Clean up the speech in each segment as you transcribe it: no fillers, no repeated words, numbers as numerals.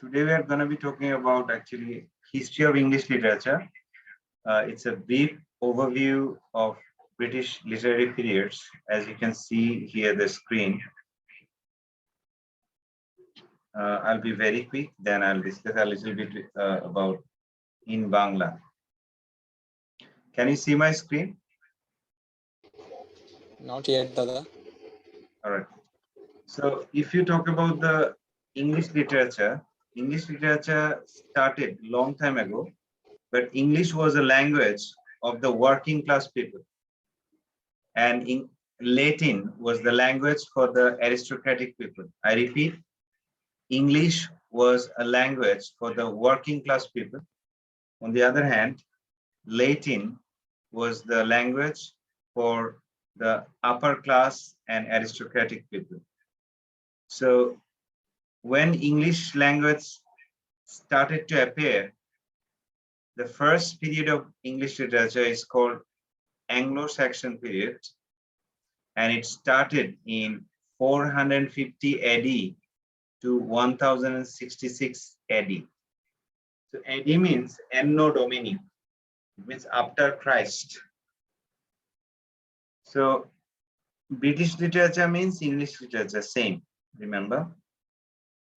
Today we are going to be talking about actually history of English literature. It's a brief overview of British literary periods, as you can see here the screen. I'll be very quick, then I'll discuss a little bit about in Bangla. Can you see my screen? Not yet, Dada. All right. So if you talk about the English literature started long time ago, but English was a language of the working class people. And in Latin was the language for the aristocratic people. I repeat, English was a language for the working class people. On the other hand, Latin was the language for the upper class and aristocratic people. So when English language started to appear, the first period of English literature is called Anglo-Saxon period, and it started in 450 AD to 1066 AD. So AD means Anno Domini, it means after Christ. So British literature means English literature, same, remember?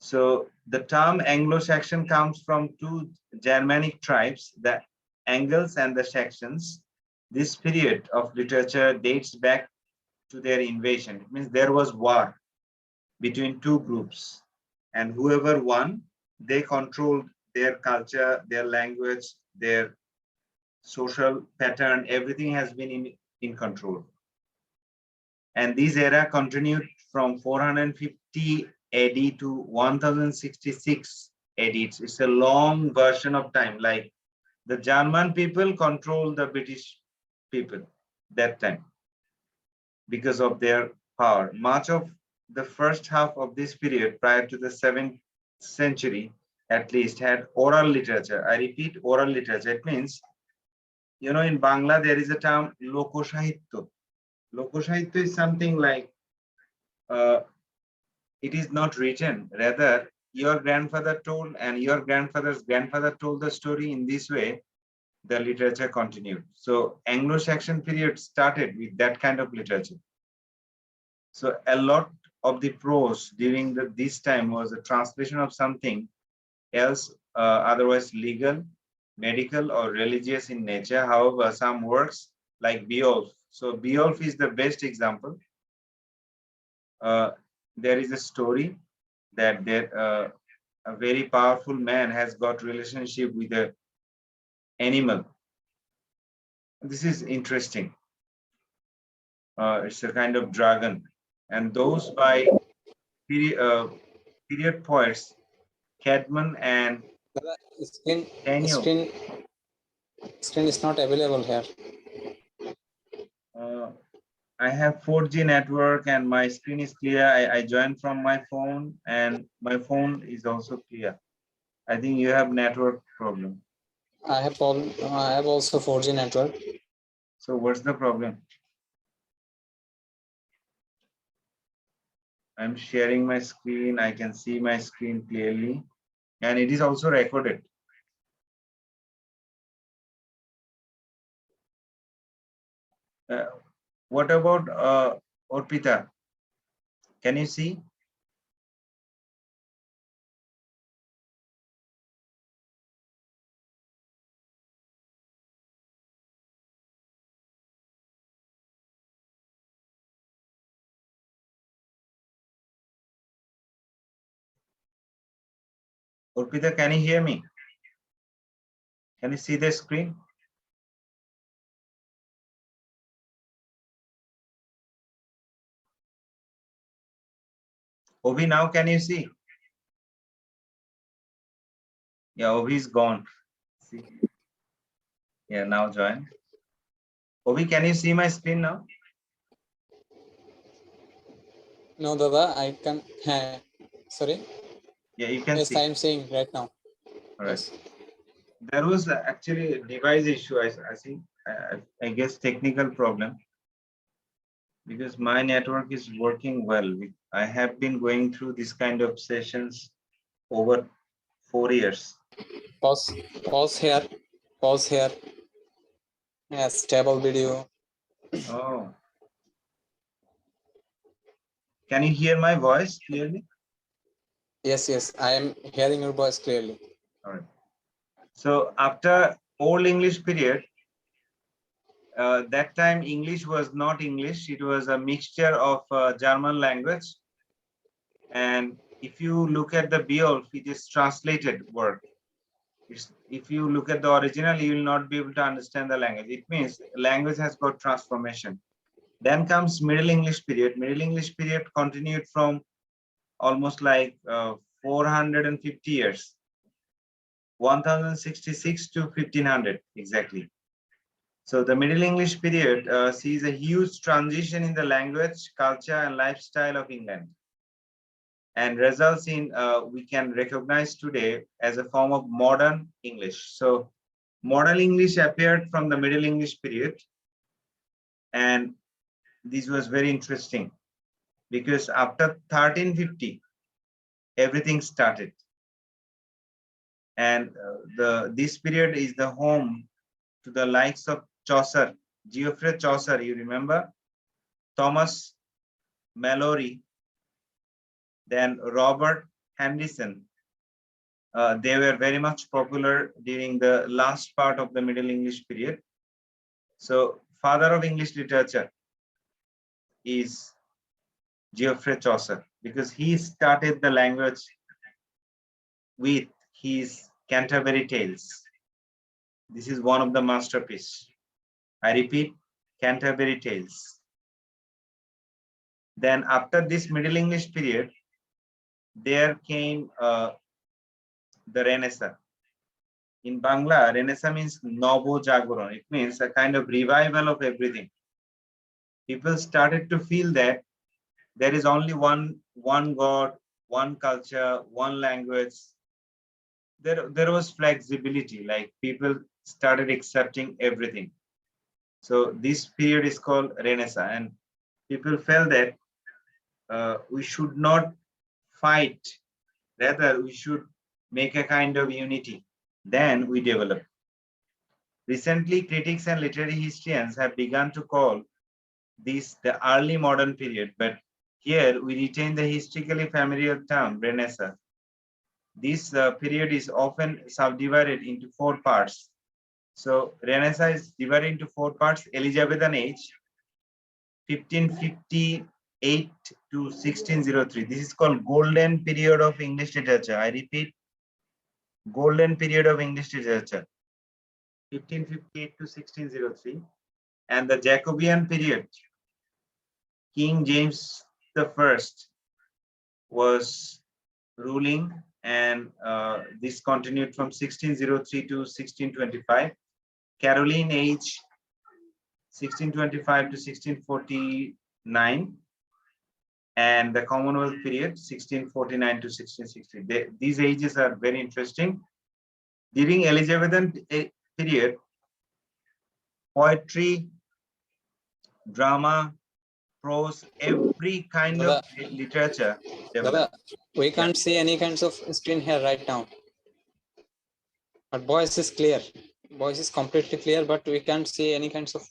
So the term Anglo-Saxon comes from two Germanic tribes, the Angles and the Saxons. This period of literature dates back to their invasion. It means there was war between two groups, and whoever won, they controlled their culture, their language, their social pattern, everything has been in control. And this era continued from 450 AD to 1066 AD. It's a long version of time, like the German people control the British people that time because of their power. Much of the first half of this period, prior to the 7th century, at least, had oral literature. I repeat, oral literature. It means, you know, in Bangla, there is a term Loko Sahitya. Loko Sahitya is something like, it is not written, rather, your grandfather told and your grandfather's grandfather told the story. In this way, the literature continued. So Anglo-Saxon period started with that kind of literature. So a lot of the prose during this time was a translation of something else, otherwise legal, medical, or religious in nature. However, some works like Beowulf. So Beowulf is the best example. There is a story that a very powerful man has got relationship with an animal. This is interesting. It's a kind of dragon, and those by period poets Cadman and Daniel. Screen is not available here. I have 4G network and my screen is clear. I joined from my phone and my phone is also clear. I think you have network problem. I have also 4G network. So what's the problem? I'm sharing my screen. I can see my screen clearly, and it is also recorded. What about Orpita? Can you see? Orpita, can you hear me? Can you see the screen? Obi, now can you see? Yeah, Obi is gone. See? Yeah, now join. Obi, can you see my screen now? No, Dada, I can. Sorry. Yeah, you can yes, see. I am seeing right now. All right. Yes. There was actually a device issue. I think. I guess technical problem. Because my network is working well. I have been going through this kind of sessions over 4 years. Pause here. Pause here. Yes, stable video. Oh. Can you hear my voice clearly? Yes, I am hearing your voice clearly. All right. So after Old English period, that time English was not English. It was a mixture of German language. And if you look at the Beowulf, it is translated word. If you look at the original, you will not be able to understand the language. It means language has got transformation. Then comes Middle English period. Middle English period continued from almost like 450 years, 1066 to 1500 exactly. So the Middle English period sees a huge transition in the language, culture, and lifestyle of England, and results in we can recognize today as a form of modern English. So modern English appeared from the Middle English period, and this was very interesting because after 1350, everything started. And this period is the home to the likes of Chaucer, Geoffrey Chaucer, you remember? Thomas Mallory, then Robert Henderson. They were very much popular during the last part of the Middle English period. So, father of English literature is Geoffrey Chaucer because he started the language with his Canterbury Tales. This is one of the masterpieces. I repeat, Canterbury Tales. Then after this Middle English period, there came the Renaissance. In Bangla, Renaissance means Nobo Jagoron. It means a kind of revival of everything. People started to feel that there is only one God, one culture, one language. There was flexibility, like people started accepting everything. So this period is called Renaissance, and people felt that we should not fight, rather we should make a kind of unity. Then we develop. Recently, critics and literary historians have begun to call this the early modern period, but here we retain the historically familiar term Renaissance. This period is often subdivided into 4 parts. So Renaissance is divided into 4 parts: Elizabethan Age, 1558 to 1603. This is called Golden Period of English Literature. I repeat, Golden Period of English Literature, 1558 to 1603. And the Jacobian Period, King James I was ruling, and this continued from 1603 to 1625. Caroline Age, 1625 to 1649, and the Commonwealth period, 1649 to 1660. These ages are very interesting. During Elizabethan period, poetry, drama, prose, every kind of literature developed. We can't see any kinds of screen here right now. But voice is clear. Voice is completely clear, but we can't see any kinds of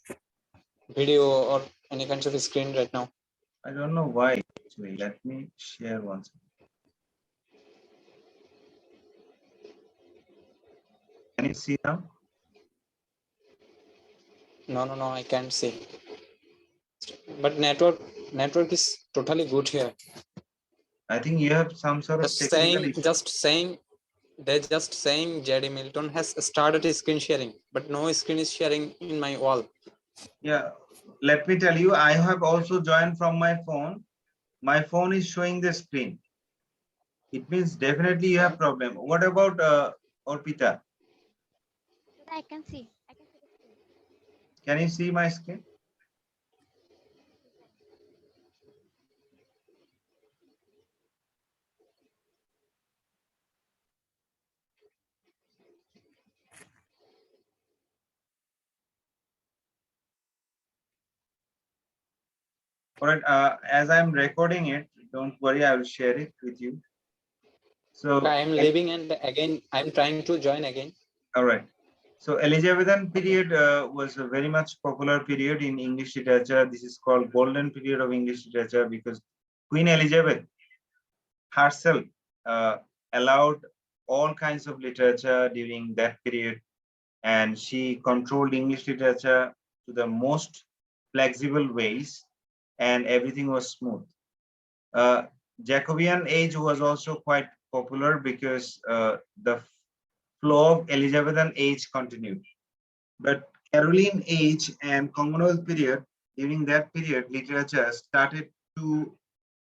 video or any kinds of screen right now. I don't know why. Actually, let me share once. Can you see now? No, I can't see. But network is totally good here. I think you have some sort of technical issue. They're just saying JD Milton has started his screen sharing, but no screen is sharing in my wall. Yeah, let me tell you, I have also joined from my phone. My phone is showing the screen. It means definitely you have problem. What about Orpita? I can see. I can see the screen. Can you see my screen? All right, as I'm recording it, don't worry, I will share it with you. So, I am leaving and again I'm trying to join again. all right. So Elizabethan period was a very much popular period in English literature. This is called golden period of English literature because Queen Elizabeth herself uh, allowed all kinds of literature during that period, and she controlled English literature to the most flexible ways, and everything was smooth. Uh, Jacobian Age was also quite popular because the flow of Elizabethan Age continued. But Caroline Age and Commonwealth period, during that period, literature started to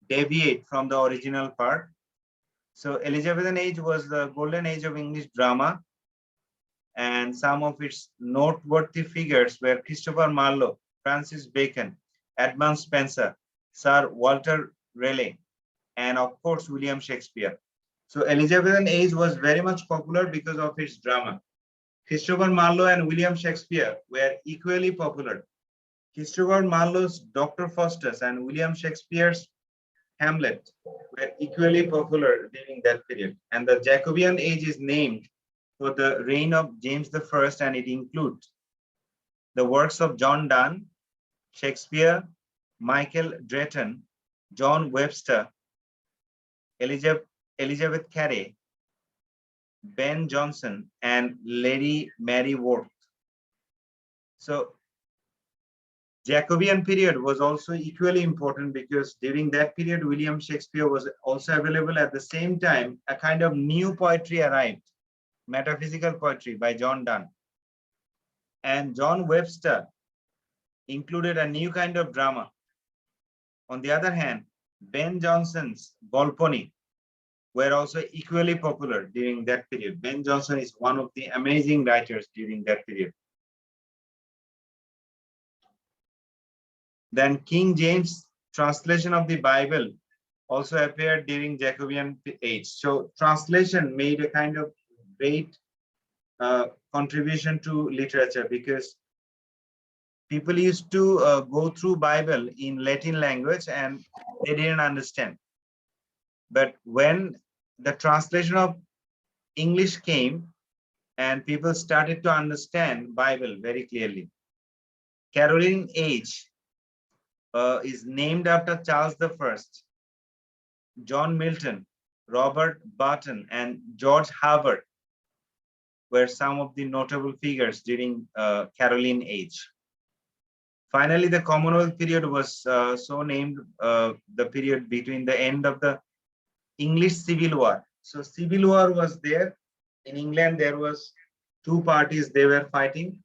deviate from the original part. So Elizabethan Age was the golden age of English drama, and some of its noteworthy figures were Christopher Marlowe, Francis Bacon, Edmund Spenser, Sir Walter Raleigh, and of course William Shakespeare. So Elizabethan Age was very much popular because of its drama. Christopher Marlowe and William Shakespeare were equally popular. Christopher Marlowe's Dr. Faustus and William Shakespeare's Hamlet were equally popular during that period. And the Jacobean Age is named for the reign of James I, and it includes the works of John Donne, Shakespeare, Michael Drayton, John Webster, Elizabeth Carey, Ben Jonson, and Lady Mary Worth. So Jacobean period was also equally important because during that period, William Shakespeare was also available. At the same time, a kind of new poetry arrived, metaphysical poetry by John Donne. And John Webster included a new kind of drama. On the other hand, Ben Jonson's Golponi were also equally popular during that period. Ben Jonson is one of the amazing writers during that period. Then King James' translation of the Bible also appeared during Jacobean Age. So translation made a kind of great contribution to literature because people used to go through Bible in Latin language and they didn't understand. But when the translation of English came and people started to understand Bible very clearly. Caroline Age is named after Charles I, John Milton, Robert Barton, and George Harvard were some of the notable figures during Caroline Age. Finally, the Commonwealth period was so named the period between the end of the English Civil War. So Civil War was there. In England, there was two parties they were fighting,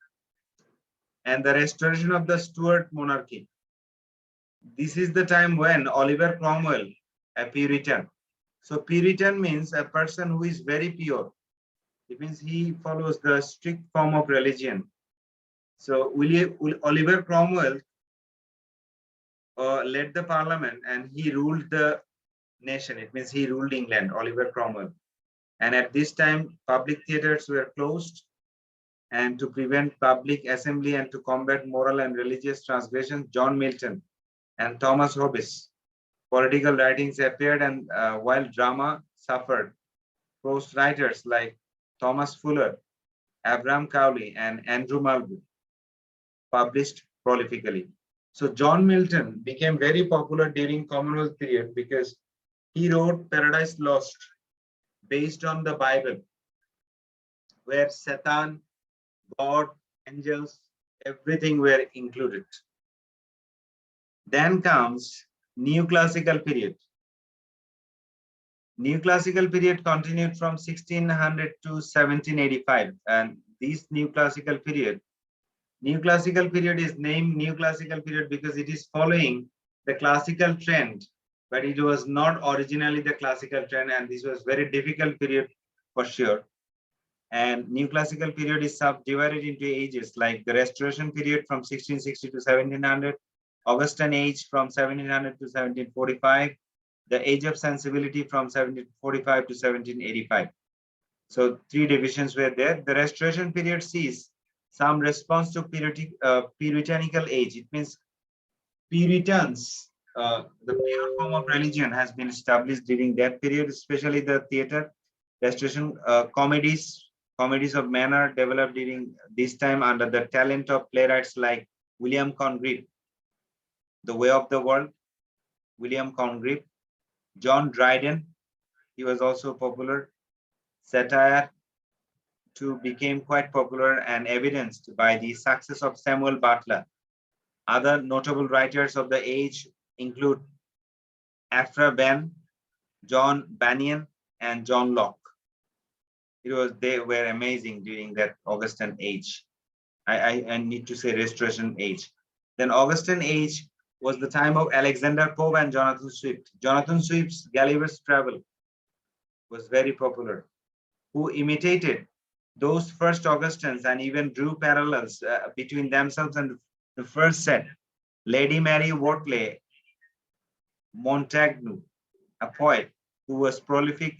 and the restoration of the Stuart monarchy. This is the time when Oliver Cromwell, a Puritan. So Puritan means a person who is very pure. It means he follows the strict form of religion. So Oliver Cromwell led the parliament and he ruled the nation. It means he ruled England, Oliver Cromwell. And at this time, public theaters were closed. And to prevent public assembly and to combat moral and religious transgressions, John Milton and Thomas Hobbes political writings appeared, and while drama suffered, prose writers like Thomas Fuller, Abraham Cowley, and Andrew Marvell published prolifically. So John Milton became very popular during Commonwealth period because he wrote Paradise Lost based on the Bible, where Satan, God, angels, everything were included. Then comes New Classical period. New Classical period continued from 1600 to 1785, and this New Classical period is named New Classical period because it is following the classical trend, but it was not originally the classical trend, and this was very difficult period for sure. And New Classical period is subdivided into ages like the Restoration period from 1660 to 1700, Augustan Age from 1700 to 1745, the Age of Sensibility from 1745 to 1785. So three divisions were there. The Restoration period sees some response to puritanical age. It means Puritans the pure form of religion has been established during that period, especially the theater, restoration, comedies of manner developed during this time under the talent of playwrights like William Congreve, The Way of the World, William Congreve, John Dryden, he was also popular. Satire too became quite popular and evidenced by the success of Samuel Butler. Other notable writers of the age include Aphra Behn, John Bunyan, and John Locke. They were amazing during that Augustan age. I need to say Restoration age. Then Augustan age was the time of Alexander Pope and Jonathan Swift. Jonathan Swift's Gulliver's Travel was very popular, who imitated those first Augustans and even drew parallels between themselves and the first set. Lady Mary Wortley Montagu, a poet who was prolific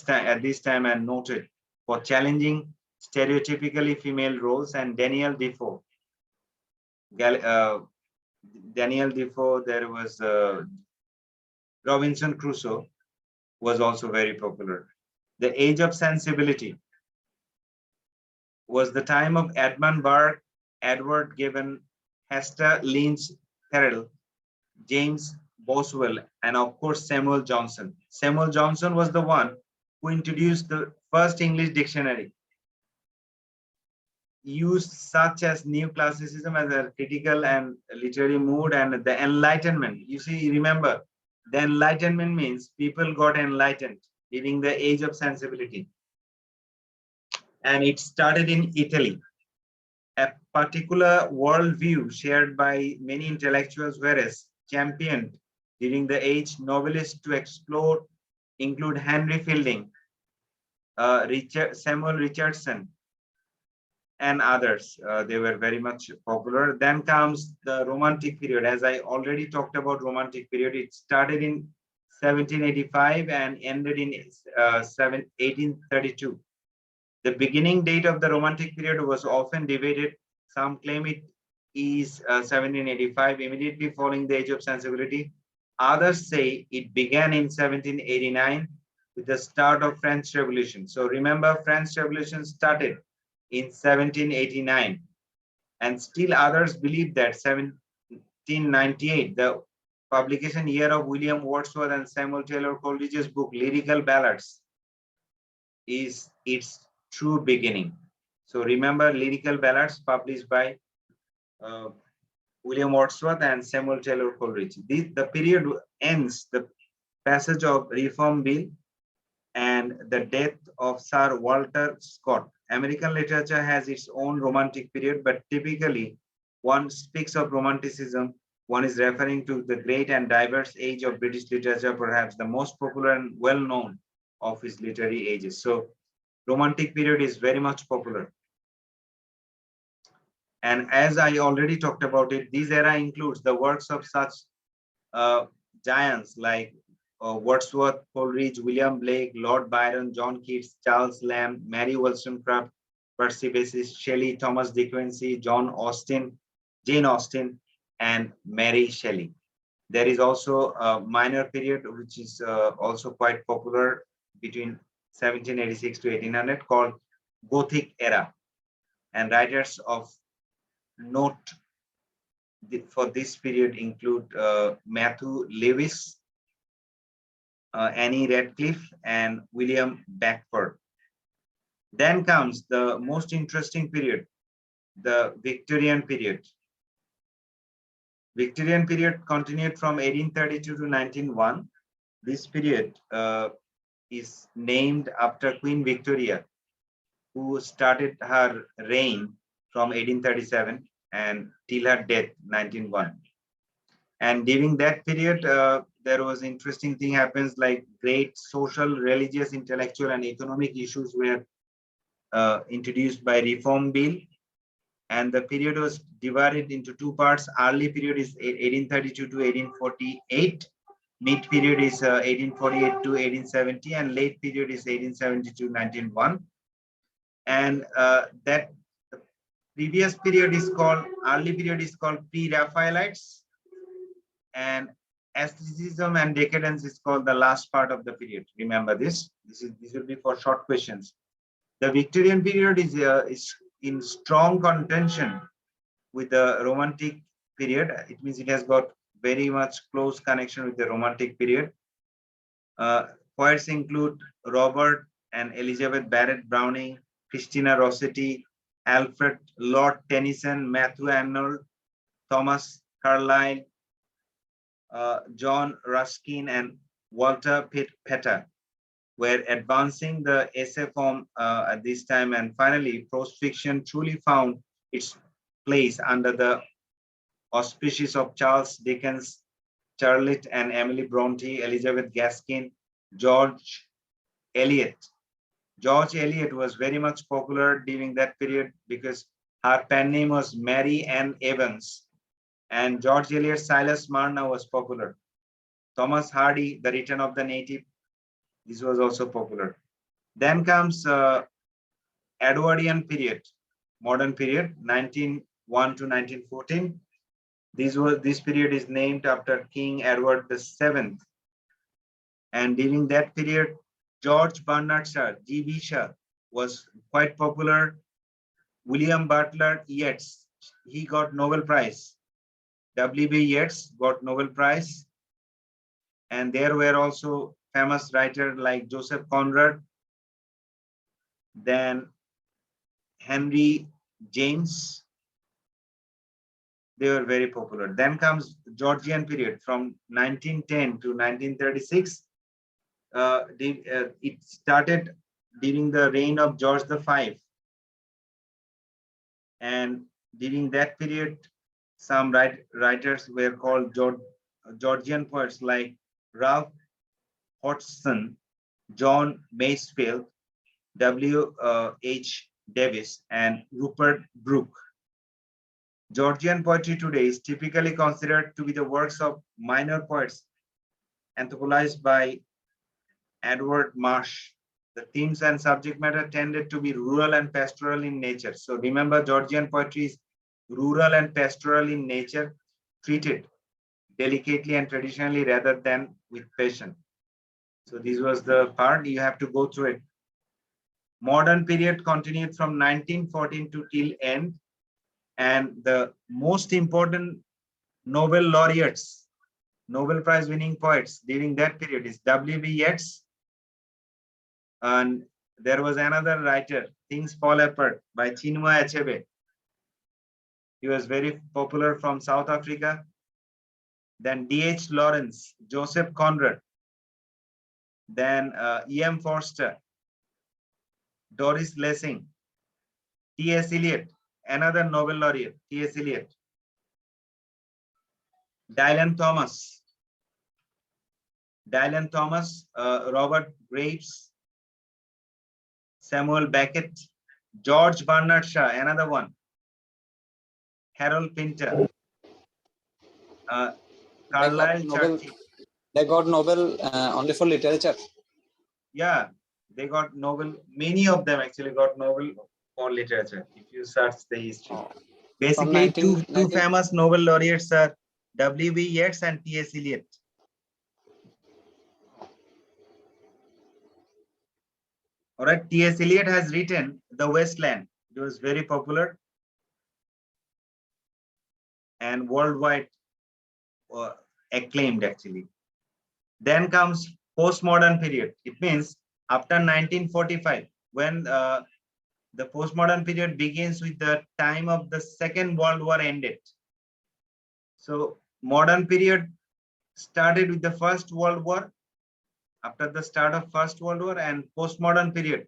at this time and noted for challenging stereotypically female roles, and Daniel Defoe. Daniel Defoe, there was Robinson Crusoe was also very popular. The Age of Sensibility was the time of Edmund Burke, Edward Gibbon, Hester Lynch Terrell, James Boswell, and of course Samuel Johnson. Samuel Johnson was the one who introduced the first English dictionary, used such as new classicism as a critical and literary mood, and the Enlightenment. You see, remember, the Enlightenment means people got enlightened during the Age of Sensibility. And it started in Italy. A particular worldview shared by many intellectuals, whereas championed during the age novelists to explore include Henry Fielding, Samuel Richardson, and others. They were very much popular. Then comes the Romantic period. As I already talked about Romantic period, it started in 1785 and ended in 1832. The beginning date of the Romantic period was often debated. Some claim it is 1785, immediately following the Age of Sensibility. Others say it began in 1789 with the start of French Revolution. So remember, French Revolution started in 1789, and still others believe that 1798, the publication year of William Wordsworth and Samuel Taylor Coleridge's book Lyrical Ballads, is its true beginning. So remember, Lyrical Ballads published by William Wordsworth and Samuel Taylor Coleridge. The period ends the passage of Reform Bill and the death of Sir Walter Scott. American literature has its own Romantic period, but typically one speaks of Romanticism, one is referring to the great and diverse age of British literature, perhaps the most popular and well-known of his literary ages. So Romantic period is very much popular. And as I already talked about it, this era includes the works of such giants like Wordsworth, Coleridge, William Blake, Lord Byron, John Keats, Charles Lamb, Mary Wollstonecraft, Percy Bysshe Shelley, Thomas Dickens, John Austen, Jane Austen, and Mary Shelley. There is also a minor period which is also quite popular between 1786 to 1800 called Gothic Era, and writers of note for this period include Matthew Lewis, Annie Radcliffe, and William Beckford. Then comes the most interesting period, the Victorian period. Victorian period continued from 1832 to 1901. This period is named after Queen Victoria, who started her reign from 1837 and till her death 1901. And during that period, there was interesting thing happens, like great social, religious, intellectual, and economic issues were introduced by Reform Bill. And the period was divided into two parts. Early period is 1832 to 1848. Mid period is 1848 to 1870, and late period is 1870 to 1901. And that previous period is called, early period is called pre-Raphaelites, and aestheticism and decadence is called the last part of the period. Remember this. This will be for short questions. The Victorian period is in strong contention with the Romantic period. It means it has got very much close connection with the Romantic period. Poets include Robert and Elizabeth Barrett Browning, Christina Rossetti, Alfred Lord Tennyson, Matthew Arnold, Thomas Carlyle, John Ruskin, and Walter Pater were advancing the essay form at this time. And finally, prose fiction truly found its place under the auspices of Charles Dickens, Charlotte and Emily Bronte, Elizabeth Gaskell, George Eliot. George Eliot was very much popular during that period because her pen name was Mary Ann Evans, and George Eliot's Silas Marner was popular. Thomas Hardy, The Return of the Native, this was also popular. Then comes Edwardian period, modern period, 1901 to 1914. This period is named after King Edward VII. And during that period, George Bernard Shaw, G.B. Shaw, was quite popular. William Butler Yeats, he got Nobel Prize. W.B. Yeats got Nobel Prize. And there were also famous writers like Joseph Conrad, then Henry James. They were very popular. Then comes Georgian period from 1910 to 1936. It started during the reign of George V. And during that period, some writers were called Georgian poets like Ralph Hodgson, John Masefield, W.H. Davis, and Rupert Brooke. Georgian poetry today is typically considered to be the works of minor poets anthropologized by Edward Marsh. The themes and subject matter tended to be rural and pastoral in nature. So remember, Georgian poetry is rural and pastoral in nature, treated delicately and traditionally rather than with passion. So this was the part, you have to go through it. Modern period continued from 1914 to till end. And the most important Nobel laureates, Nobel Prize winning poets during that period is W.B. Yeats. And there was another writer, Things Fall Apart, by Chinua Achebe. He was very popular from South Africa. Then D.H. Lawrence, Joseph Conrad, then E.M. Forster, Doris Lessing, T.S. Eliot, another Nobel laureate, T.S. Eliot, Dylan Thomas, Robert Graves, Samuel Beckett, George Bernard Shaw, another one, Harold Pinter, Carlyle Churchill. They got Nobel only for literature. Yeah, they got Nobel. Many of them actually got Nobel for literature. If you search the history, basically two famous Nobel laureates are W.B. Yeats and T.S. Eliot. All right, T.S. Eliot has written The Wasteland. It was very popular and worldwide acclaimed actually. Then comes postmodern period. It means after 1945, when the postmodern period begins with the time of the Second World War ended. So modern period started with the First World War, after the start of First World War, and postmodern period.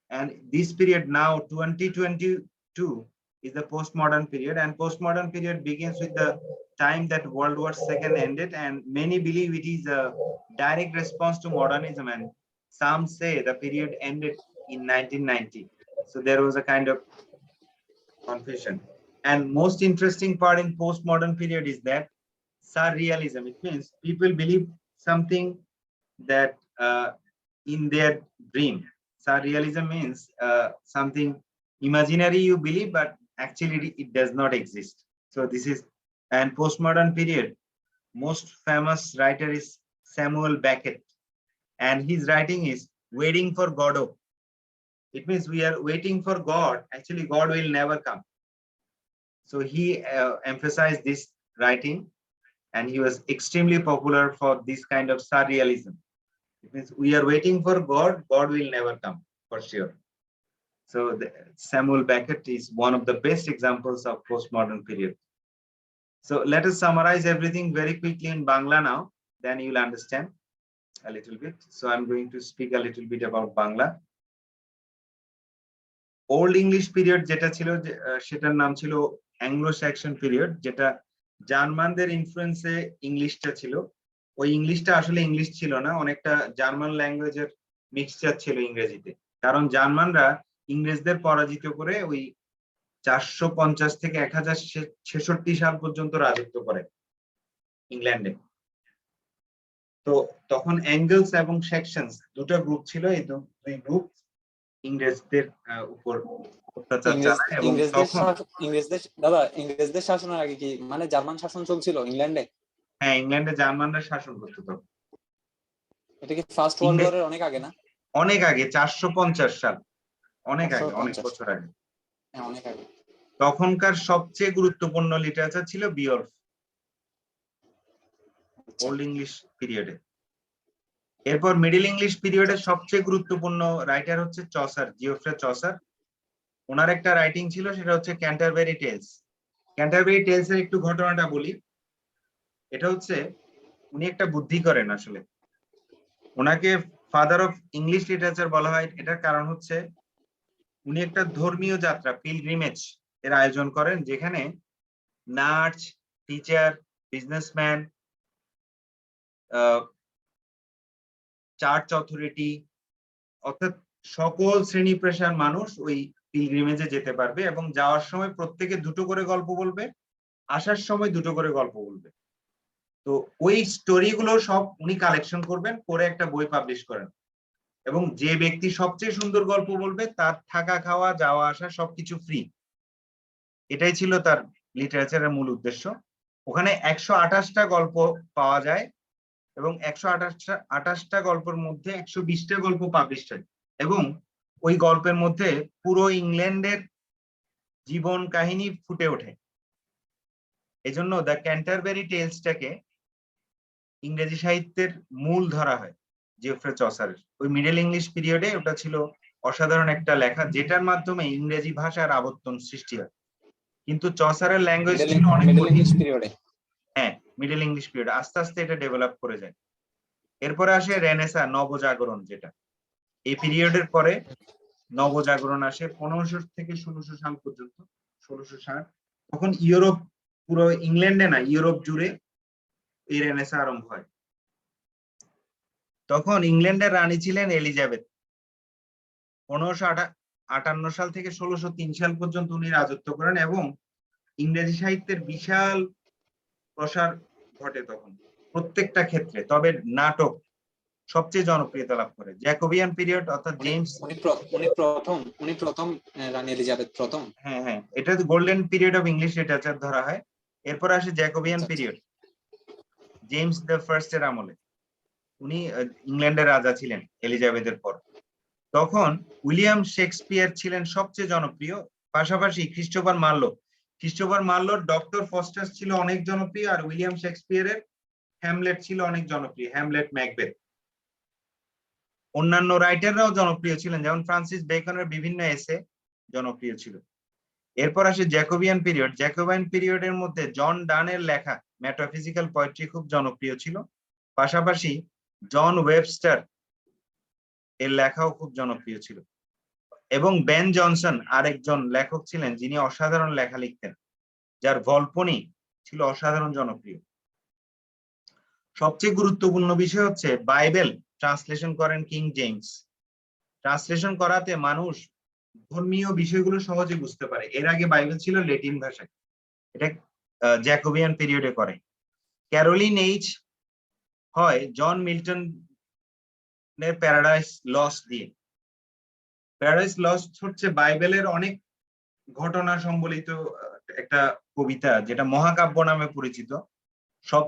And this period now, 2022, is the postmodern period, and postmodern period begins with the time that World War II ended, and many believe it is a direct response to modernism, and some say the period ended in 1990. So there was a kind of confusion. And most interesting part in postmodern period is that surrealism. It means people believe something that in their dream. Surrealism means something imaginary you believe, but actually it does not exist. So this is, and postmodern period most famous writer is Samuel Beckett, and his writing is Waiting for Godot. It means we are waiting for God. Actually, God will never come. So he emphasized this writing, and he was extremely popular for this kind of surrealism. It means we are waiting for God, God will never come, for sure. So Samuel Beckett is one of the best examples of postmodern period. So let us summarize everything very quickly in Bangla now, then you'll understand a little bit. So I'm going to speak a little bit about Bangla. Old English period যেটা ছিল সেটার নাম ছিল Anglo Saxon period, যেটা জার্মানদের ইনফ্লুয়েন্সে ইংলিশটা ছিল। ওই ইংলিশটা আসলে ইংলিশ ছিল না, অনেকটা জার্মান ল্যাঙ্গুয়েজের মিক্সচার ছিল ইংরেজিতে, কারণ জার্মানরা ইংরেজদের পরাজিত করে ওই 450 থেকে 1066 সাল পর্যন্ত রাজত্ব করে ইংল্যান্ডে। তো তখন অ্যাঙ্গেলস এবং সেকশনস দুটো গ্রুপ ছিল, এই দুই গ্রুপ ইংরেজদের উপর অত্যাচার চালায়। এবং তখন ইংরেজদের শাসনের আগে কি মানে জার্মান শাসন চলছিল ইংল্যান্ডে? হ্যাঁ, ইংল্যান্ডে জার্মানরা শাসন করতো তখন। এটা কি ফার্স্ট ওয়ার্ল্ড ওয়ারের অনেক আগে না? অনেক আগে, 450 সাল, অনেক আগে, অনেক বছর আগে। হ্যাঁ, অনেক আগে। তখনকার সবচেয়ে গুরুত্বপূর্ণ লিটারেচার ছিল বিওর্ফ, ওল্ড ইংলিশ পিরিয়ডে। এরপর মিডল ইংলিশ পিরিয়ডে সবচেয়ে গুরুত্বপূর্ণ রাইটার হচ্ছে চসার, জিওফ্রে চসার। ওনার একটা রাইটিং ছিল, সেটা হচ্ছে ক্যান্টারবেরি টেলস। ক্যান্টারবেরি টেলস এর একটু ঘটনাটা বলি। এটা হচ্ছে উনি একটা বুদ্ধি করেন আসলে। ওনাকে ফাদার অফ ইংলিশ লিটারেচার বলা হয়, এটার কারণ হচ্ছে উনি একটা ধর্মীয় যাত্রা, পিলগ্রিমেজ এর আয়োজন করেন, যেখানে nurse, teacher, businessman, church authority, অর্থাৎ সকল শ্রেণী পেশার মানুষ ওই পিলগ্রিমেজে যেতে পারবে, এবং যাওয়ার সময় প্রত্যেকে দুটো করে গল্প বলবে, আসার সময় দুটো করে গল্প বলবে। তো ওই স্টোরিগুলো সব উনি কালেকশন করবেন, করে একটা বই পাবলিশ করেন, এবং যে ব্যক্তি সবচেয়ে সুন্দর গল্প বলবে তার থাকা, খাওয়া, যাওয়া আসা সবকিছু ফ্রি। এটাই ছিল তার লিটারেচারের মূল উদ্দেশ্য। ওখানে 128টা গল্প পাওয়া যায়, এবং 128টা গল্পের মধ্যে 120টা গল্প পাবলিশ হয়, এবং ওই গল্পের মধ্যে পুরো ইংল্যান্ডের জীবন কাহিনী ফুটে ওঠে। এজন্য দ্য ক্যান্টারবেরি টেলসটাকে ইংরেজি সাহিত্যের মূল ধরা হয় জিওফ্রে চসারের। ওই মিডল ইংলিশ পিরিয়ডে ওটা ছিল অসাধারণ একটা লেখা, যেটার মাধ্যমে ইংরেজি ভাষার আবর্তন সৃষ্টি হয়। কিন্তু চসারের ল্যাঙ্গুয়েজ ছিল অনেক কঠিন। হ্যাঁ, মিডল ইংলিশ পিরিয়ড, আস্তে আস্তে এটা ডেভেলপ করে যায়। এরপরে আসে রেনেসা, নবজাগরণ, যেটা এই পিরিয়ডের পরে নবজাগরণ আসে 1500 থেকে 1600 সাল পর্যন্ত। 1600 সাল, তখন ইউরোপ, পুরো ইংল্যান্ডে না, ইউরোপ জুড়ে এই রেনেসা আরম্ভ হয়। তখন ইংল্যান্ডের রানী ছিলেন এলিজাবেথ। 1558 সাল থেকে 1603 সাল পর্যন্ত উনি রাজত্ব করেন, এবং ইংরেজি সাহিত্যের বিশাল প্রসার ঘটে তখন প্রত্যেকটা ক্ষেত্রে। তবে নাটক সবচেয়ে জনপ্রিয়তা লাভ করে। জ্যাকোবিয়ান পিরিয়ড, অর্থাৎ জেমস, উনি প্রথম রানী এলিজাবেথ প্রথম। হ্যাঁ হ্যাঁ, এটা golden period of English literature ধরা হয়। এরপর আসে Jacobian period, James the first এর আমলে। উনি ইংল্যান্ডের রাজা ছিলেন এলিজাবেথের পর। তখন উইলিয়াম শেক্সপিয়ার ছিলেন সবচেয়ে জনপ্রিয়, পাশাপাশি ক্রিস্টোফার মার্লোর ডক্টর ফস্টার ছিল অনেক জনপ্রিয়, আর উইলিয়াম শেক্সপিয়ারের হ্যামলেট ছিল অনেক জনপ্রিয়, হ্যামলেট, ম্যাকবেথ। অন্যান্য রাইটাররাও জনপ্রিয় ছিলেন, যেমন ফ্রান্সিস বেকনের বিভিন্ন এসে জনপ্রিয় ছিল। এরপর আসে জ্যাকোবিয়ান পিরিয়ড। জ্যাকোবিয়ান পিরিয়ডের মধ্যে জন ডানের লেখা মেটাফিজিক্যাল পোয়েট্রি খুব জনপ্রিয় ছিল, পাশাপাশি জন ওয়েবস্টার এর লেখাও খুব জনপ্রিয় ছিল, এবং বেন জনসন আরেকজন লেখক ছিলেন যিনি অসাধারণ লেখা লিখতেন, যার গল্পনি ছিল অসাধারণ জনপ্রিয়। সবচেয়ে গুরুত্বপূর্ণ বিষয় হচ্ছে বাইবেল ট্রান্সলেশন করেন কিং জেমস। ট্রান্সলেশন করাতে মানুষ ধর্মীয় বিষয়গুলো সহজে বুঝতে পারে। এর আগে বাইবেল ছিল ল্যাটিন ভাষায়, এটা জ্যাকোবিয়ান পিরিয়ডে করে। ক্যারোলিন এইচ হয় জন মিল্টন এর প্যারাডাইস লস্ট দিয়ে। প্যারাডাইস লস্ট হচ্ছে বাইবেলের অনেক ঘটনা সম্বলিত একটা কবিতা, যেটা মহাকাব্য নামে পরিচিত। সব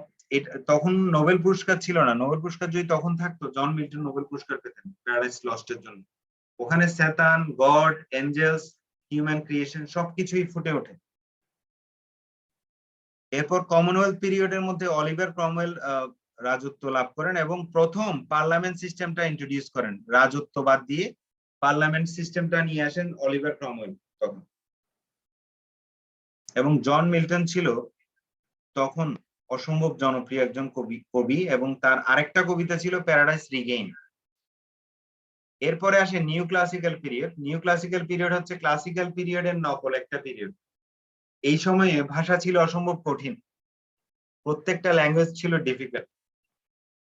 তখন নোবেল পুরস্কার ছিল না, নোবেল পুরস্কার যদি তখন থাকতো জন মিল্টন নোবেল পুরস্কার পেতেন প্যারাডাইস লস্টের জন্য। ওখানে Satan, God, angels, human creation সবকিছুই ফুটে ওঠে। এরপর কমনওয়েলথ পিরিয়ডের মধ্যে অলিভার ক্রমওয়েল রাজত্ব লাভ করেন এবং প্রথম পার্লামেন্ট সিস্টেমটা ইন্ট্রোডিউস করেন, রাজত্ব বাদ দিয়ে পার্লামেন্ট সিস্টেমটা নিয়ে আসেন অলিভার ক্রমওয়েল তখন। এবং জন মিল্টন ছিল তখন অসম্ভব জনপ্রিয় একজন কবি এবং তার আরেকটা কবিতা ছিল প্যারাডাইস রিগেইন। এরপরে আসে new classical period. New classical period হচ্ছে ক্লাসিক্যাল পিরিয়ডের নকল একটা পিরিয়ড। এই সময়ে ভাষা ছিল অসম্ভব কঠিন, প্রত্যেকটা ল্যাঙ্গুয়েজ ছিল ডিফিকাল্ট,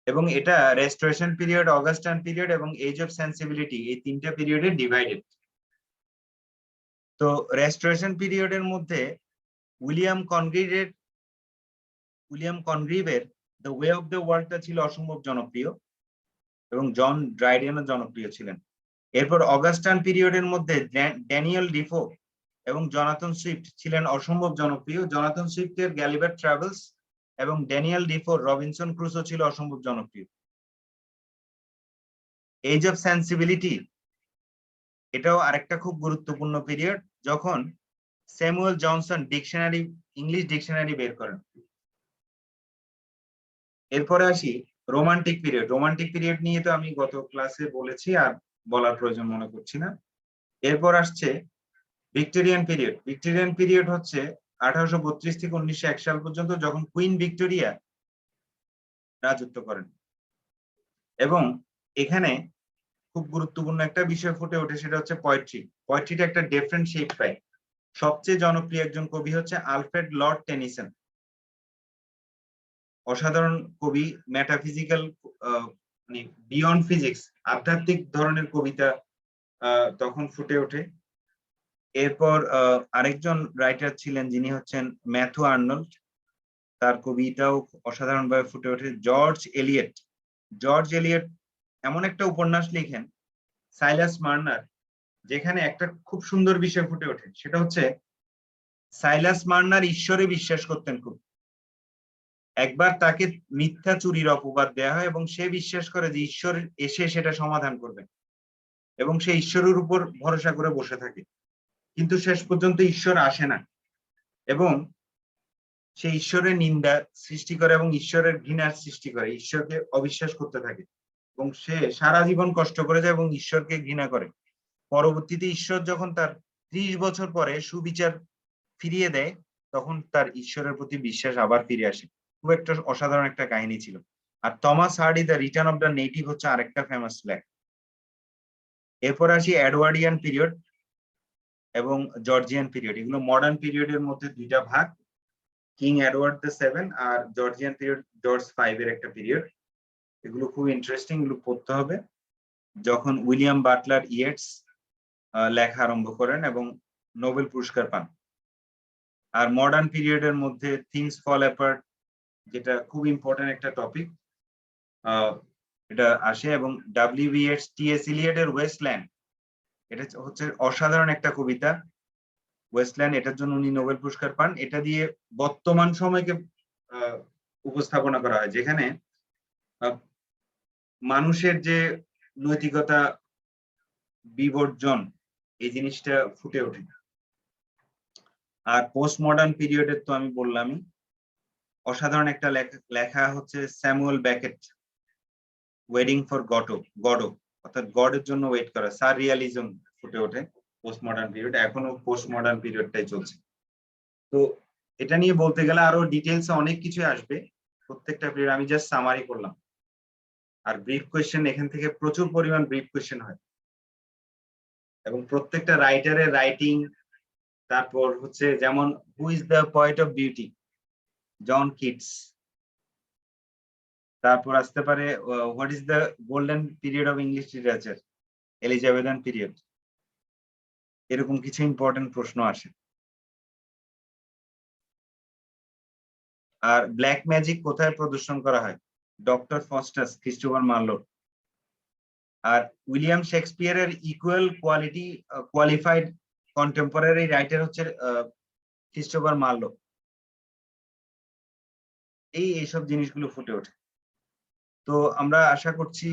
এবং এটা রেস্টোরেশন পিরিয়ড, অগাস্টান পিরিয়ড এবং এজ অফ সেন্সিবিলিটি এই তিনটা পিরিয়ডে ডিভাইডেড। তো রেস্টোরেশন পিরিয়ডের মধ্যে উইলিয়াম কনগ্রিভের দ্য ওয়ে অফ দ্য ওয়ার্ল্ডটা ছিল অসম্ভব জনপ্রিয় এবং জন ড্রাইডেনও জনপ্রিয় ছিলেন। এরপর অগাস্টান পিরিয়ডের মধ্যে ড্যানিয়েল ডিফো এবং জনাথন সুইফট ছিলেন অসম্ভব জনপ্রিয়। জনাথন সুইফটের গ্যালিভার ট্রাভেলস এবং ড্যানিয়েল ডিফোর রবিনসন ক্রুসো ছিল অসম্ভব জনপ্রিয়। এজ অফ সেন্সিবিলিটি এটাও আরেকটা খুব গুরুত্বপূর্ণ পিরিয়ড, যখন স্যামুয়েল জনসন ইংলিশ ডিকশনারি বের করেন। এরপরে আসি রোমান্টিক পিরিয়ড। রোমান্টিক পিরিয়ড নিয়ে তো আমি গত ক্লাসে বলেছি, আর বলার প্রয়োজন মনে করছি না। এরপর আসছে ভিক্টোরিয়ান পিরিয়ড। ভিক্টোরিয়ান পিরিয়ড হচ্ছে 1832 থেকে 1901 সাল পর্যন্ত, যখন কুইন ভিক্টোরিয়া রাজত্ব করেন। এবং এখানে খুব গুরুত্বপূর্ণ একটা বিষয় ফুটে ওঠে, সেটা হচ্ছে পোয়েট্রি। পোয়েট্রিটা একটা ডিফারেন্ট শেপ পায়। সবচেয়ে জনপ্রিয় একজন কবি হচ্ছে আলফ্রেড লর্ড টেনিসন, অসাধারণ কবি। মেটাফিজিক্যাল মানে বিয়ন্ড ফিজিক্স, আধ্যাত্মিক ধরনের কবিতা তখন ফুটে ওঠে। এরপর আরেকজন রাইটার ছিলেন যিনি হচ্ছেন ম্যাথু আর্নল্ড, তার কবিতাও অসাধারণভাবে ফুটে ওঠে। জর্জ এলিয়ট এমন একটা উপন্যাস লিখেন সাইলাস মার্নার, যেখানে একটা খুব সুন্দর বিষয় ফুটে ওঠে, সেটা হচ্ছে সাইলাস মার্নার ঈশ্বরে বিশ্বাস করতেন খুব। একবার তাকে মিথ্যা চুরির অপবাদ দেয়া হয় এবং সে বিশ্বাস করে যে ঈশ্বর এসে সেটা সমাধান করবেন, এবং সে ঈশ্বরের উপর ভরসা করে বসে থাকে। কিন্তু শেষ পর্যন্ত ঈশ্বর আসে না এবং সে ঈশ্বরের নিন্দা সৃষ্টি করে এবং ঈশ্বরের ঘৃণার সৃষ্টি করে, ঈশ্বরকে অবিশ্বাস করতে থাকে এবং সে সারা জীবন কষ্ট করে যায় এবং ঈশ্বরকে ঘৃণা করে। পরবর্তীতে ঈশ্বর যখন তার 30 বছর পরে সুবিচার ফিরিয়ে দেয়, তখন তার ঈশ্বরের প্রতি বিশ্বাস আবার ফিরে আসে। খুব একটা অসাধারণ একটা কাহিনী ছিল। আর Thomas Hardy the return of the native হচ্ছে আরেকটা ফেমাস লেখ। এরপর আসি এডওয়ার্ডিয়ান পিরিয়ড এবং জর্জিয়ান পিরিয়ড। এগুলো মডার্ন পিরিয়ডের মধ্যে দুইটা ভাগ, কিং এডওয়ার্ড দ্য 7 আর জর্জিয়ান পিরিয়ড জর্জ 5 এর একটা পিরিয়ড। এগুলো খুব ইন্টারেস্টিং, এগুলো পড়তে হবে। যখন উইলিয়াম বাটলার ইয়েটস লেখা আরম্ভ করেন এবং নোবেল পুরস্কার পান। আর মডার্ন পিরিয়ডের মধ্যে থিংস ফল অ্যাপার্ট, যেটা খুব ইম্পর্টেন্ট একটা টপিক, এটা আসে। এবং টি.এস. ইলিয়টের ওয়েস্টল্যান্ড, এটা হচ্ছে অসাধারণ একটা কবিতা। ওয়েস্টল্যান্ড, এটার জন্য উনি নোবেল পুরস্কার পান। এটা দিয়ে বর্তমান সময়কে উপস্থাপনা করা হয়, যেখানে মানুষের যে নৈতিকতা বিবর্জন, এই জিনিসটা ফুটে ওঠে। আর পোস্ট মডার্ন পিরিয়ডের তো আমি বললামই, অসাধারণ একটা লেখা হচ্ছে Samuel Beckett, waiting for Godot, অর্থাৎ গডের জন্য ওয়েট করা। সাররিয়ালিজম ফুটে ওঠে পোস্ট মডার্ন পিরিয়ড, এখনো পোস্ট মডার্ন পিরিয়ডটাই চলছে। তো এটা নিয়ে বলতে গেলে আরো ডিটেলস অনেক কিছু আসবে, প্রত্যেকটা পিরিয়ড আমি জাস্ট সামারি করলাম। আর ব্রিফ কোয়েশ্চেন, এখান থেকে প্রচুর পরিমাণ ব্রিফ কোয়েশ্চেন হয় এবং প্রত্যেকটা রাইটারের রাইটিং। তারপর হচ্ছে যেমন who is the poet of beauty, John Keats. তারপর আসতে পারে what is the golden period of English literature, Elizabethan period. এরকম কিছু ইম্পর্টেন্ট প্রশ্ন আসে। আর ব্ল্যাক ম্যাজিক কোথায় প্রদর্শন করা হয়? Doctor Faustus, Christopher Marlowe. আর উইলিয়াম শেক্সপিয়ারের কোয়ালিফাইড কন্টেম্পোরারি রাইটার হচ্ছে ক্রিস্টোফার মার্লো। এইসব জিনিসগুলো ফুটে ওঠে। তো আমরা আশা করছি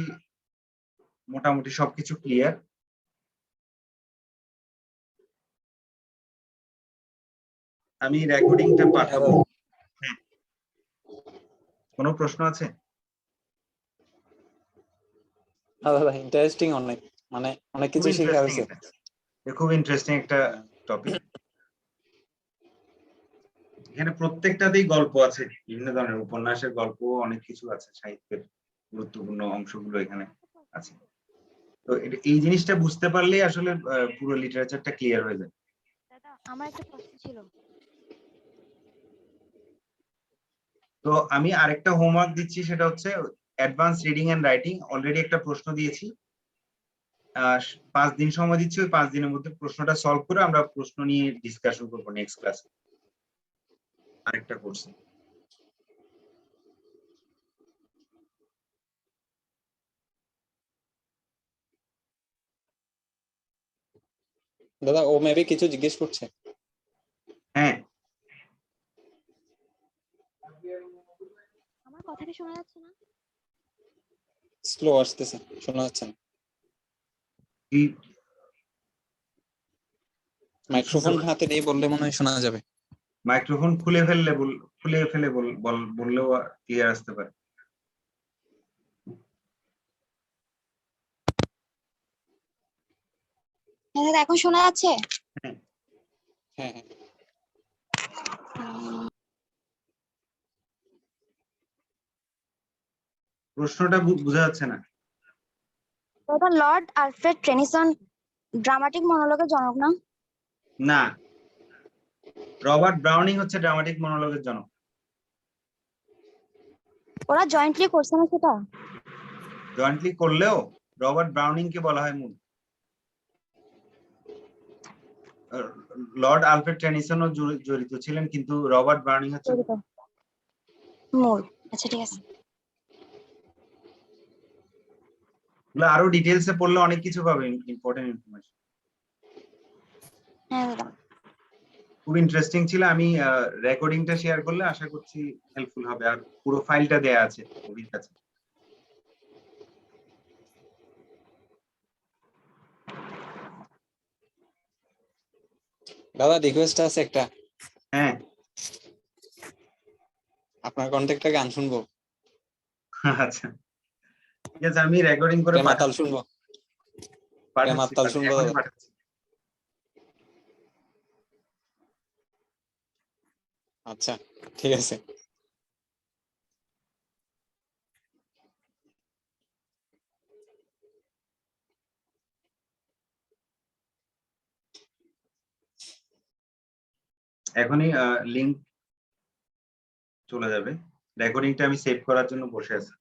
মোটামুটি সবকিছু ক্লিয়ার। আমি রেকর্ডিংটা পাঠাবো। হ্যাঁ, কোনো প্রশ্ন আছে? দাদা ইন্টারেস্টিং অনেক, মানে অনেক কিছু শেখা হয়েছে। খুব ইন্টারেস্টিং একটা টপিক। এখানে প্রত্যেকটাতেই গল্প আছে, বিভিন্ন ধরনের উপন্যাসের গল্প, অনেক কিছু আছে, সাহিত্যের গুরুত্বপূর্ণ অংশগুলো এখানে আছে। তো এই জিনিসটা বুঝতে পারলেই আসলে পুরো লিটারেচারটা ক্লিয়ার হয়ে যায়। দাদা আমার একটা প্রশ্ন ছিল। তো আমি আরেকটা হোমওয়ার্ক দিচ্ছি, সেটা হচ্ছে advance reading and writing. Already একটা প্রশ্ন দিয়েছি, 5 দিন সময় দিচ্ছি। ওই 5 দিনের মধ্যে প্রশ্নটা সলভ করে আমরা প্রশ্ন নিয়ে ডিসকাশন করবো নেক্সট ক্লাসে। আরেকটা কোর্সে দাদা ও মেবি কিছু জিজ্ঞেস করছে। হ্যাঁ, আমার কথা কি শোনা যাচ্ছে না? স্লো আসতেছে, শোনা যাচ্ছে না। মাইক্রোফোন হাতে নিয়ে বললে মনে হয় শোনা যাবে। মাইক্রোফোন খুলে ফেলে বললেও ক্লিয়ার আসতে পারে। হ্যাঁ দাদা এখন শোনা যাচ্ছে? হ্যাঁ হ্যাঁ। প্রশ্নটা বোঝা যাচ্ছে না। দাদা লর্ড আলফ্রেড টেনিসন ড্রামাটিক মনোলগের জনক না? না, রবার্ট ব্রাউনিং হচ্ছে ড্রামাটিক মনোলগের জনক। ওরা জয়েন্টলি করছে না সেটা? জয়েন্টলি করলেও রবার্ট ব্রাউনিং কে বলা হয় মূল। লর্ড আলফ্রেড টেনিসনও জড়িত ছিলেন, কিন্তু রবার্ট ব্রাউনিং হচ্ছে মূল। আচ্ছা ঠিক আছে। আরো ডিটেইলসে পড়লে অনেক কিছু পাবে, ইম্পর্টেন্ট ইনফরমেশন। হ্যাঁ দাদা খুব ইন্টারেস্টিং ছিল। আমি রেকর্ডিংটা শেয়ার করলে আশা করছি হেল্পফুল হবে। আর পুরো ফাইলটা দেয়া আছে ওর কাছে। দাদা রিকোয়েস্ট আছে একটা। হ্যাঁ, আপনার কন্ট্যাক্টে গান শুনবো। আচ্ছা ঠিক আছে, আমি রেকর্ডিং করে মাতাল শুনবো, মাতাল শুনবো দাদা। পাঠাচ্ছি। আচ্ছা ঠিক আছে। এখনই লিংক চলে যাবে। রেকর্ডিংটা আমি সেভ করার জন্য বসে আছি।